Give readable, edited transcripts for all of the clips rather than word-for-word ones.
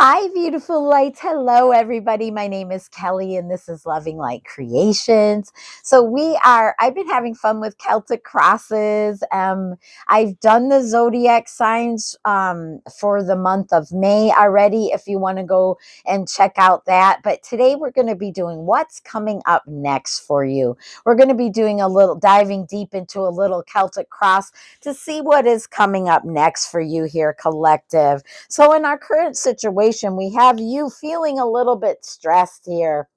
Hi, beautiful lights. Hello, everybody. My name is Kelly, and this is Loving Light Creations. I've been having fun with Celtic crosses. I've done the zodiac signs for the month of May already, if you want to go and check out that. But today we're going to be doing what's coming up next for you. We're going to be doing diving deep into a little Celtic cross to see what is coming up next for you here, collective. So, in our current situation, we have you feeling a little bit stressed here.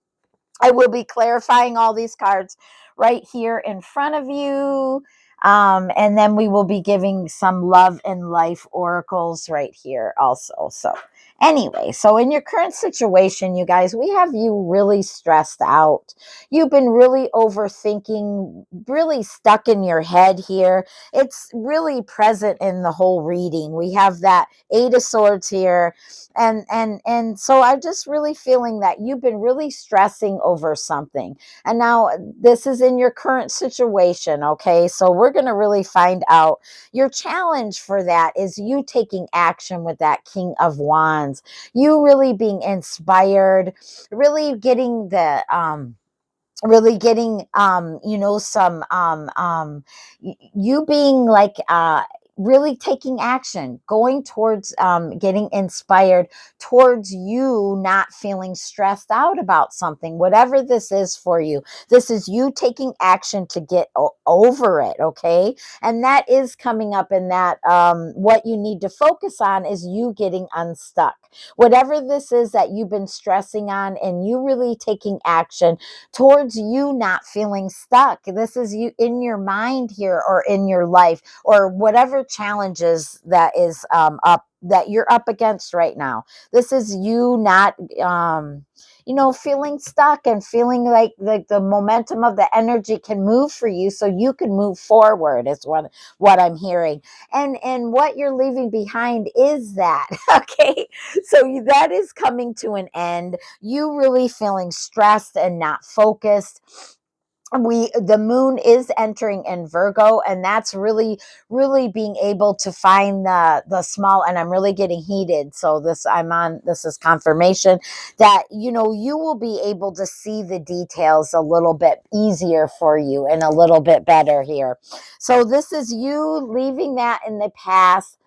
I will be clarifying all these cards right here in front of you. And then we will be giving some love and life oracles right here also. So in your current situation, you guys, we have you really stressed out. You've been really overthinking, really stuck in your head here. It's really present in the whole reading. We have that Eight of Swords here, and so I'm just really feeling that you've been really stressing over something, and now this is in your current situation. Okay, so we're going to really find out your challenge for that is you taking action with that King of Wands, you really being inspired, really getting the really getting some you being like really taking action, going towards getting inspired towards you not feeling stressed out about something, whatever this is for you. This is you taking action to get over it. Okay, and that is coming up in that what you need to focus on is you getting unstuck, whatever this is that you've been stressing on, and you really taking action towards you not feeling stuck. This is you in your mind here, or in your life, or whatever challenges that is up that you're up against right now. This is you not feeling stuck and feeling like the momentum of the energy can move for you, so you can move forward is what I'm hearing. And what you're leaving behind is that. Okay, so that is coming to an end, you really feeling stressed and not focused. The moon is entering in Virgo, and that's really being able to find the small, and I'm really getting heated, so this is confirmation that you will be able to see the details a little bit easier for you and a little bit better here. So this is you leaving that in the past.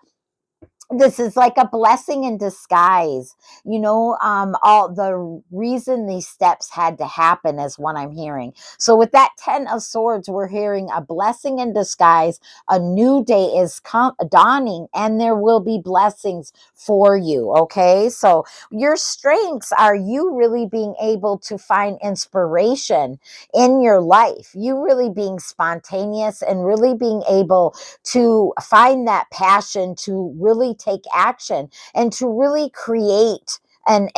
This is like a blessing in disguise. All the reason these steps had to happen is what I'm hearing. So with that 10 of Swords, we're hearing a blessing in disguise. A new day is dawning, and there will be blessings for you. Okay, so your strengths are you really being able to find inspiration in your life, you really being spontaneous, and really being able to find that passion to really take action and to really create and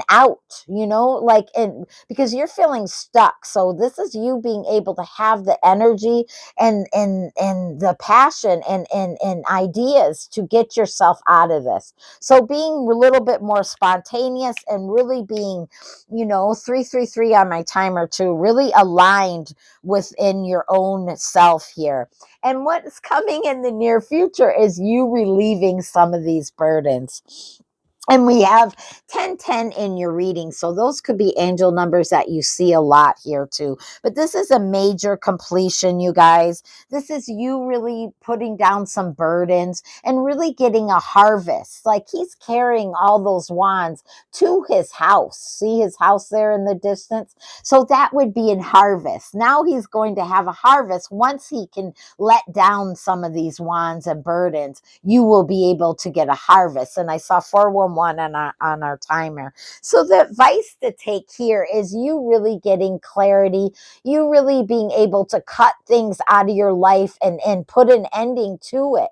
out, like, and because you're feeling stuck, so this is you being able to have the energy and the passion and ideas to get yourself out of this. So being a little bit more spontaneous and really being 333 on my timer too, really aligned within your own self here. And what's coming in the near future is you relieving some of these burdens. And we have 1010 in your reading. So those could be angel numbers that you see a lot here too. But this is a major completion, you guys. This is you really putting down some burdens and really getting a harvest. Like he's carrying all those wands to his house. See his house there in the distance? So that would be in harvest. Now he's going to have a harvest once he can let down some of these wands and burdens. You will be able to get a harvest. And I saw 411 on our timer. So the advice to take here is you really getting clarity, you really being able to cut things out of your life and put an ending to it,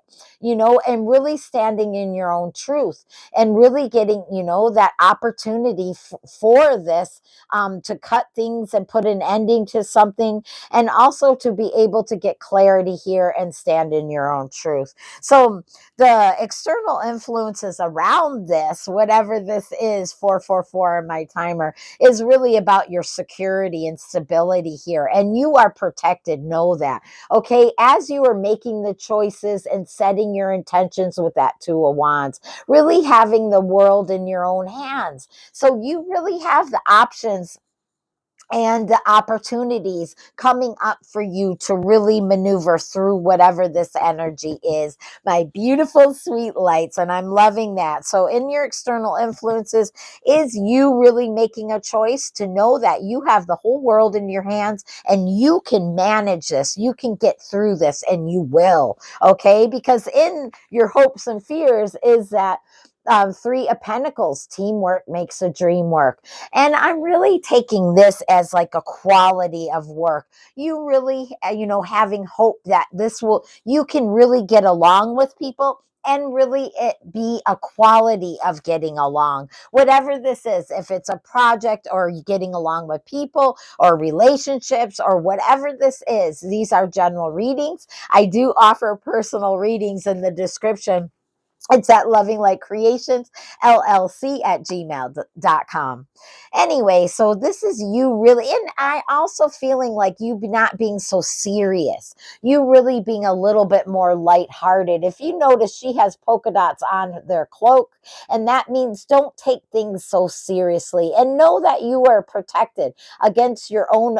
and really standing in your own truth and really getting, that opportunity for this, to cut things and put an ending to something, and also to be able to get clarity here and stand in your own truth. So the external influences around this this, whatever this is, 444 on my timer, is really about your security and stability here. And you are protected. Know that. Okay. As you are making the choices and setting your intentions with that Two of Wands, really having the world in your own hands. So you really have the options and the opportunities coming up for you to really maneuver through whatever this energy is. My beautiful, sweet lights, and I'm loving that. So, in your external influences, is you really making a choice to know that you have the whole world in your hands and you can manage this, you can get through this, and you will. Okay, because in your hopes and fears is that. Three of Pentacles, teamwork makes a dream work. And I'm really taking this as like a quality of work. You really, having hope that you can really get along with people and really it be a quality of getting along. Whatever this is, if it's a project or you getting along with people or relationships or whatever this is, these are general readings. I do offer personal readings in the description. It's at Loving Light Creations LLC at gmail.com. Anyway, so this is you really, and I also feeling like you not being so serious, you really being a little bit more lighthearted. If you notice, she has polka dots on their cloak, and that means don't take things so seriously and know that you are protected against your own,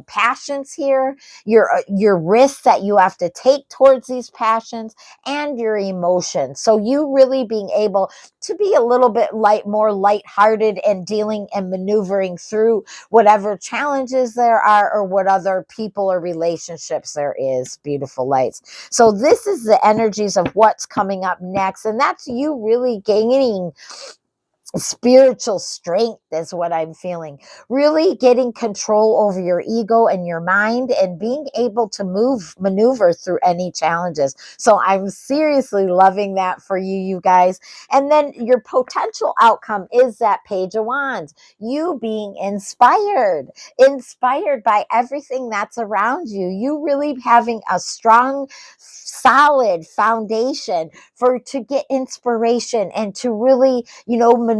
passions here, your risks that you have to take towards these passions and your emotions. So you really being able to be a little bit more lighthearted and dealing and maneuvering through whatever challenges there are or what other people or relationships there is. Beautiful lights. So this is the energies of what's coming up next. And that's you really gaining spiritual strength is what I'm feeling. Really getting control over your ego and your mind and being able to maneuver through any challenges. So I'm seriously loving that for you, you guys. And then your potential outcome is that Page of Wands. You being inspired by everything that's around you. You really having a strong, solid foundation to get inspiration and to really,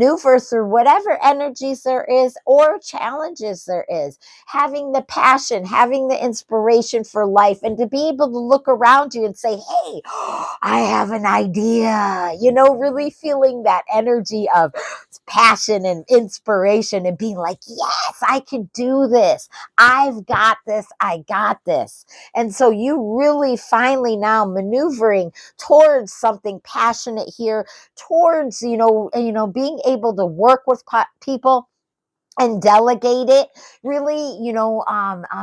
maneuver through whatever energies there is or challenges there is. Having the passion, having the inspiration for life, and to be able to look around you and say, hey, I have an idea, really feeling that energy of passion and inspiration and being like, yes, I can do this. I've got this. I got this. And so you really finally now maneuvering towards something passionate here, towards being able to work with people and delegate it, really,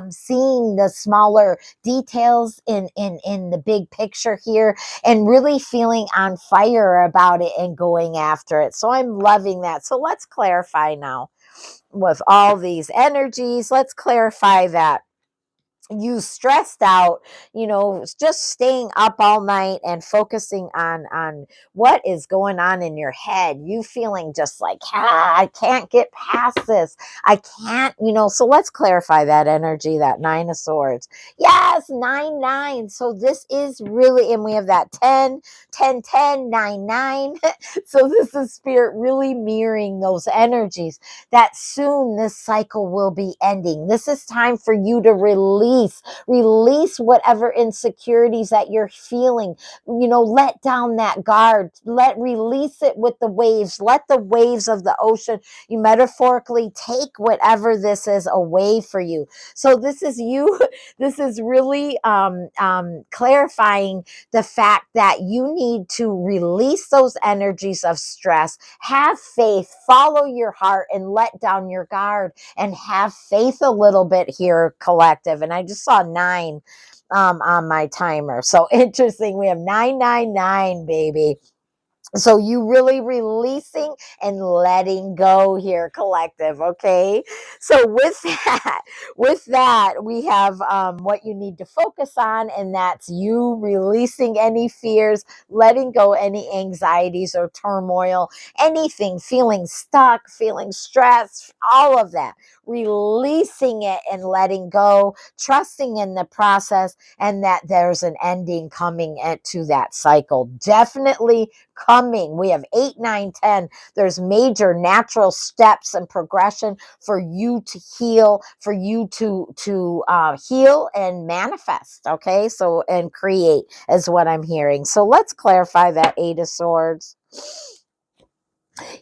seeing the smaller details in the big picture here and really feeling on fire about it and going after it. So I'm loving that. So let's clarify now with all these energies. Let's clarify that you stressed out, just staying up all night and focusing on what is going on in your head, you feeling just like, I can't get past this, I can't, so let's clarify that energy, that Nine of Swords. Yes, 9 9. So this is really, and we have that 10 10 10 9 9. So this is spirit really mirroring those energies that soon this cycle will be ending. This is time for you to release whatever insecurities that you're feeling. Let down that guard, release it with the waves. Let the waves of the ocean, you metaphorically take whatever this is away for you. So this is you. This is really clarifying the fact that you need to release those energies of stress, have faith, follow your heart, and let down your guard and have faith a little bit here, collective. And I just saw 9 on my timer. So interesting. We have 999, baby. So you really releasing and letting go here, collective. Okay. So with that, we have what you need to focus on, and that's you releasing any fears, letting go any anxieties or turmoil, anything, feeling stuck, feeling stressed, all of that, releasing it and letting go, trusting in the process, and that there's an ending coming to that cycle. Definitely coming. We have 8, 9, 10. There's major natural steps and progression for you to heal, for you to heal and manifest. Okay, so and create is what I'm hearing. So let's clarify that 8 of Swords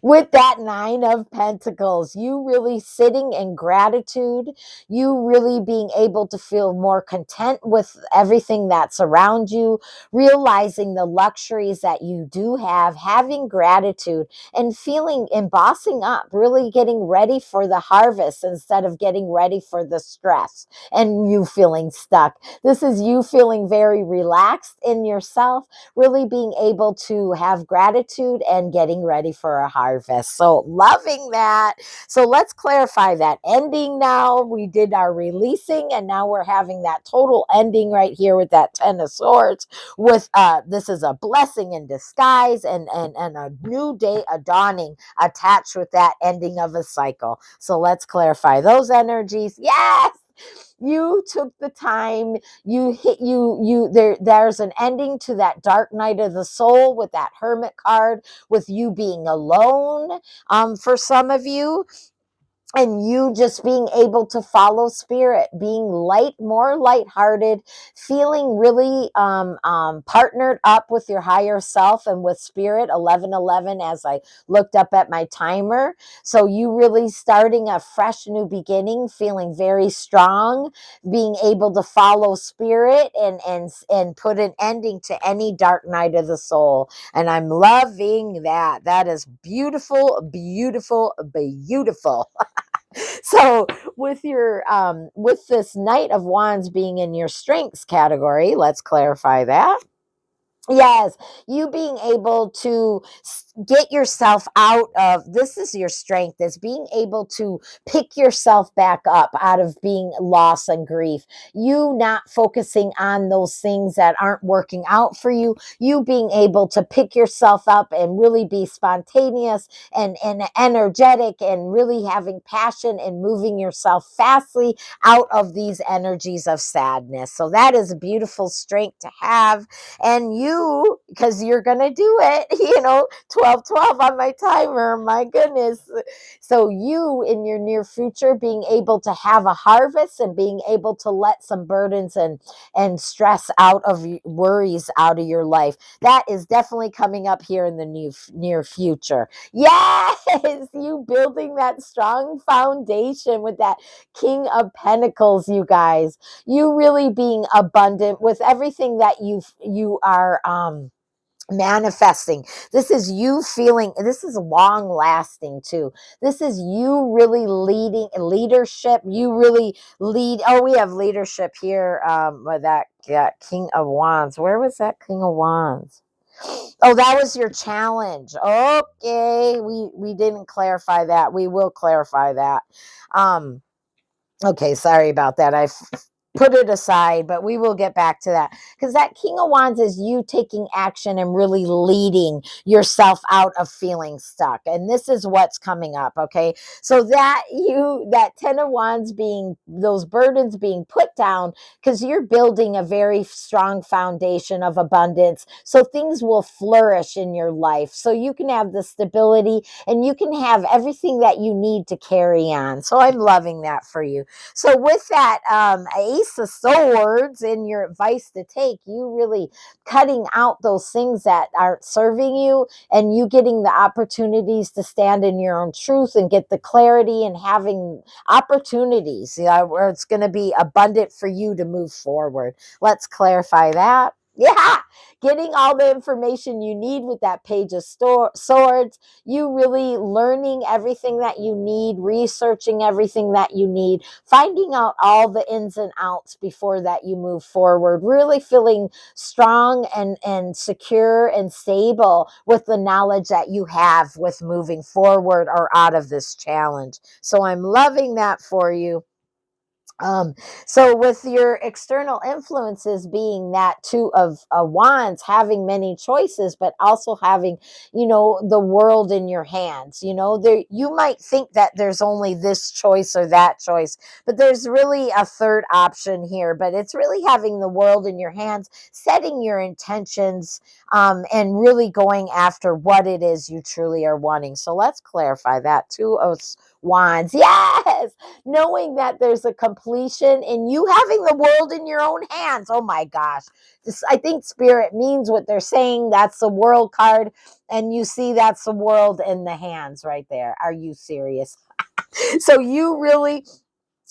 with that 9 of Pentacles. You really sitting in gratitude, you really being able to feel more content with everything that's around you, realizing the luxuries that you do have, having gratitude and feeling embossing up, really getting ready for the harvest instead of getting ready for the stress and you feeling stuck. This is you feeling very relaxed in yourself, really being able to have gratitude and getting ready for a harvest. So, loving that. So, let's clarify that ending now. We did our releasing, and now we're having that total ending right here with that 10 of Swords. With this is a blessing in disguise and a new day, a dawning attached with that ending of a cycle. So, let's clarify those energies. Yes, you took the time, you hit you there's an ending to that dark night of the soul with that hermit card, with you being alone, for some of you, and you just being able to follow spirit, being light, more lighthearted, feeling really partnered up with your higher self and with spirit. 1111 as I looked up at my timer. So you really starting a fresh new beginning, feeling very strong, being able to follow spirit and put an ending to any dark night of the soul. And I'm loving that. That is beautiful, beautiful, beautiful. So with your with this Knight of Wands being in your strengths category, let's clarify that. Yes, you being able to get yourself out of, this is your strength, is being able to pick yourself back up out of being loss and grief. You not focusing on those things that aren't working out for you. You being able to pick yourself up and really be spontaneous and energetic and really having passion and moving yourself fastly out of these energies of sadness. So that is a beautiful strength to have. And you, because you're going to do it, 12 on my timer, my goodness. So you in your near future being able to have a harvest and being able to let some burdens and stress out of worries out of your life, that is definitely coming up here in the near future. Yes, you building that strong foundation with that King of Pentacles, you guys. You really being abundant with everything that you are manifesting. This is you feeling, this is long lasting too. This is you really leading leadership. You really lead. Oh, we have leadership here, with that King of Wands. Where was that King of Wands? Oh, that was your challenge. Okay, we didn't clarify that. We will clarify that. Okay, sorry about that. I put it aside, but we will get back to that, because that King of Wands is you taking action and really leading yourself out of feeling stuck. And this is what's coming up. Okay, so that 10 of Wands being those burdens being put down, because you're building a very strong foundation of abundance, so things will flourish in your life, so you can have the stability and you can have everything that you need to carry on. So I'm loving that for you. So with that Ace of Swords in your advice to take, you really cutting out those things that aren't serving you, and you getting the opportunities to stand in your own truth and get the clarity and having opportunities, where it's going to be abundant for you to move forward. Let's clarify that. Yeah, getting all the information you need with that Page of Swords, you really learning everything that you need, researching everything that you need, finding out all the ins and outs before that you move forward, really feeling strong and secure and stable with the knowledge that you have with moving forward or out of this challenge. So I'm loving that for you. Um, so with your external influences being that two of wands, having many choices, but also having, the world in your hands, there, you might think that there's only this choice or that choice, but there's really a third option here, but it's really having the world in your hands, setting your intentions, and really going after what it is you truly are wanting. So let's clarify that. Two of wands. Yes, knowing that there's a completion in you having the world in your own hands. Oh my gosh. I think spirit means what they're saying. That's the world card. And you see, that's the world in the hands right there. Are you serious? So you really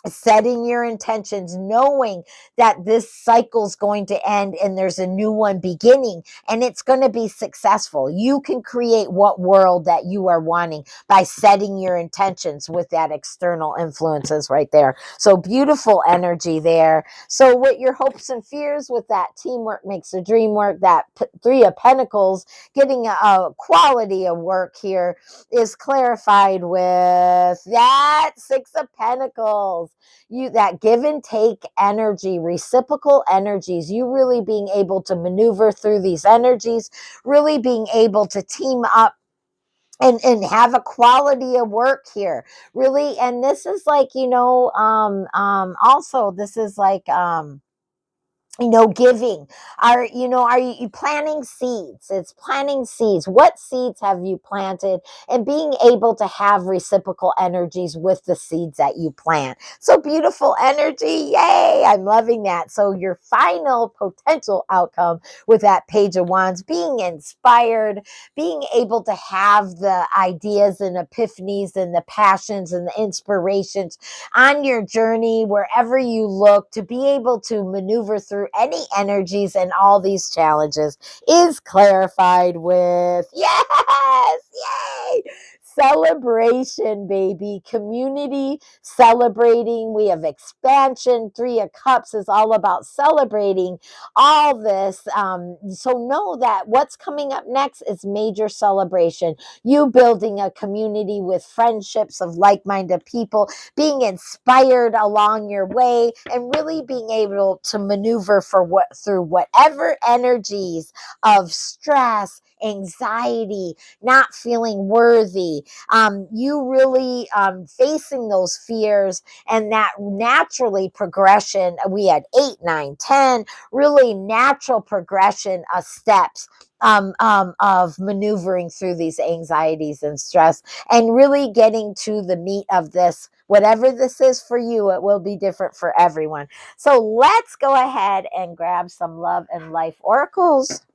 setting your intentions, knowing that this cycle's going to end and there's a new one beginning and it's going to be successful. You can create what world that you are wanting by setting your intentions with that external influences right there. So beautiful energy there. So what your hopes and fears with that teamwork makes the dream work, that three of pentacles, getting a quality of work here is clarified with that six of pentacles. You, that give and take energy, reciprocal energies, you really being able to maneuver through these energies, really being able to team up and have a quality of work here, really. And this is like, also this is like, giving, are you planting seeds? It's planting seeds. What seeds have you planted, and being able to have reciprocal energies with the seeds that you plant. So beautiful energy. Yay, I'm loving that. So your final potential outcome with that page of wands, being inspired, being able to have the ideas and epiphanies and the passions and the inspirations on your journey, wherever you look, to be able to maneuver through any energies and all these challenges is clarified with yes, yay! Celebration, baby. Community celebrating. We have expansion. Three of Cups is all about celebrating all this. So know that what's coming up next is major celebration. You building a community with friendships of like-minded people, being inspired along your way, and really being able to maneuver through whatever energies of stress, anxiety, not feeling worthy, you really facing those fears, and that naturally progression. We had 8, 9, 10, really natural progression of steps, of maneuvering through these anxieties and stress, and really getting to the meat of this. Whatever this is for you, it will be different for everyone. So let's go ahead and grab some love and life oracles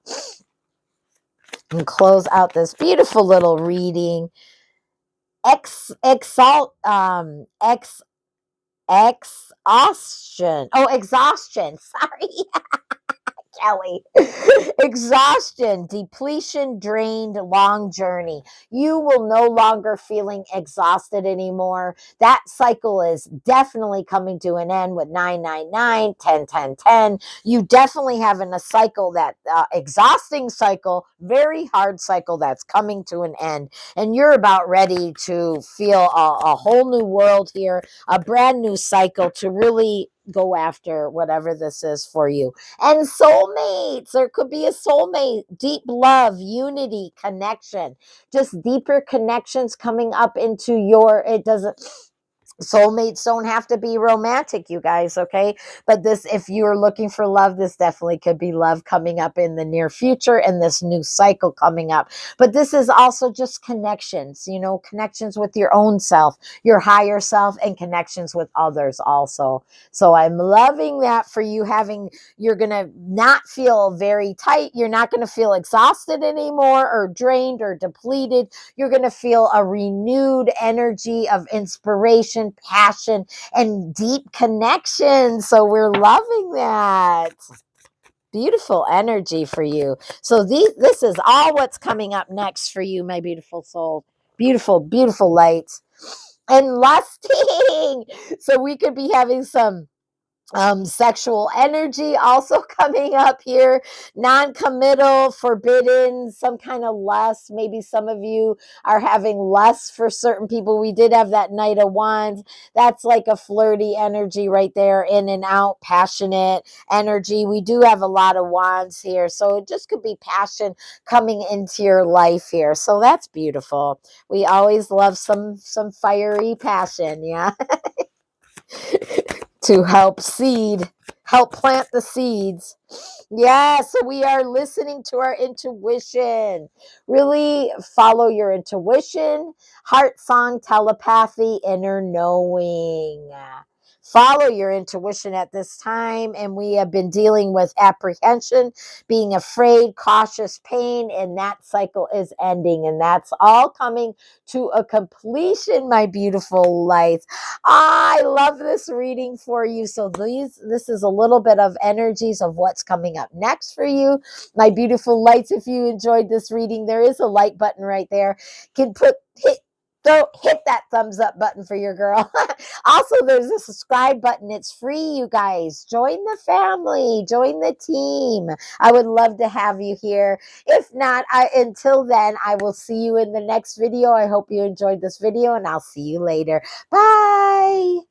and close out this beautiful little reading. Exalt, exhaustion. Oh, exhaustion. Sorry. Kelly. Exhaustion, depletion, drained, long journey. You will no longer feeling exhausted anymore. That cycle is definitely coming to an end with 999, 10, 10, 10. You definitely having a cycle, that exhausting cycle, very hard cycle that's coming to an end. And you're about ready to feel a whole new world here, a brand new cycle to really go after whatever this is for you. And soulmates, there could be a soulmate, deep love, unity, connection, just deeper connections coming up into your, it doesn't, soulmates don't have to be romantic, you guys, okay? But this, if you're looking for love, this definitely could be love coming up in the near future, and this new cycle coming up. But this is also just connections, connections with your own self, your higher self, and connections with others also. So I'm loving that for you. You're gonna not feel very tight, you're not gonna feel exhausted anymore, or drained, or depleted. You're going to feel a renewed energy of inspiration, passion, and deep connection. So we're loving that. Beautiful energy for you. So this is all what's coming up next for you, my beautiful soul. Beautiful, beautiful lights. And lusting. So we could be having some Sexual energy also coming up here, non-committal, forbidden, some kind of lust. Maybe some of you are having lust for certain people. We did have that Knight of Wands. That's like a flirty energy right there, in and out, passionate energy. We do have a lot of wands here, so it just could be passion coming into your life here. So that's beautiful. We always love some fiery passion, yeah. To help plant the seeds. Yeah, so we are listening to our intuition. Really follow your intuition, heart song, telepathy, inner knowing. Follow your intuition at this time. And we have been dealing with apprehension, being afraid, cautious, pain, and that cycle is ending. And that's all coming to a completion, my beautiful lights. I love this reading for you. So this is a little bit of energies of what's coming up next for you. My beautiful lights, if you enjoyed this reading, there is a like button right there. Can hit that thumbs up button for your girl. Also, there's a subscribe button. It's free, you guys. Join the family, join the team. I would love to have you here. If not, until then, I will see you in the next video. I hope you enjoyed this video, and I'll see you later. Bye.